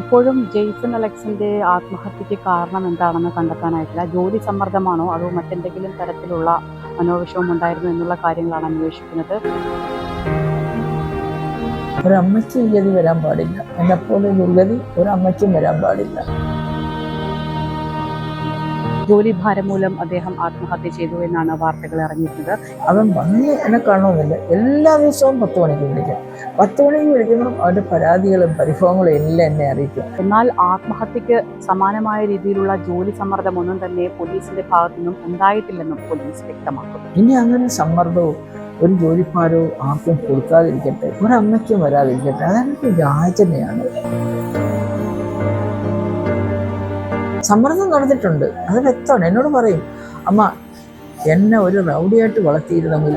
ഇപ്പോഴും ജെയ്സൺ അലക്സിന്റെ ആത്മഹത്യക്ക് കാരണം എന്താണെന്ന് കണ്ടെത്താനായിട്ടില്ല. ജോലി സമ്മർദ്ദമാണോ അതോ മറ്റെന്തെങ്കിലും തരത്തിലുള്ള മനോവിഷമം ഉണ്ടായിരുന്നു എന്നുള്ള കാര്യങ്ങളാണ് അന്വേഷിക്കുന്നത്. ഒരമ്മയ്ക്ക് ഈ ഗതി വരാൻ പാടില്ല. എന്നെപ്പോലെ ദുർഗതി ഒരമ്മയ്ക്കും വരാൻ പാടില്ല. ജോലിഭാരം മൂലം അദ്ദേഹം ആത്മഹത്യ ചെയ്തു എന്നാണ് വാർത്തകൾ ഇറങ്ങിയിരുന്നത്. അവൻ വന്ന് എന്നെ കാണണമെന്നില്ല. എല്ലാ ദിവസവും 10 മണിക്ക് വിളിക്കും. 10 മണിക്ക് വിളിക്കുമ്പോഴും അവൻ്റെ പരാതികളും പരിഭവങ്ങളും എല്ലാം എന്നെ അറിയിക്കും. എന്നാൽ ആത്മഹത്യക്ക് സമാനമായ രീതിയിലുള്ള ജോലി സമ്മർദ്ദമൊന്നും തന്നെ പോലീസിന്റെ ഭാഗത്തു നിന്നും ഉണ്ടായിട്ടില്ലെന്നും പോലീസ് വ്യക്തമാക്കുന്നു. ഇനി അങ്ങനെ സമ്മർദ്ദവും ഒരു ജോലിഭാരവും ആർക്കും കൊടുക്കാതിരിക്കട്ടെ, ഒരമ്മയ്ക്കും വരാതിരിക്കട്ടെ. അതെനിക്ക് യാചനയാണ്. സമ്മർദ്ദം നടന്നിട്ടുണ്ട്, അത് വ്യക്തമാണ്. എന്നോട് പറയും, അമ്മ എന്നെ ഒരു റൗഡിയായിട്ട് വളർത്തിയിരുന്നെങ്കിൽ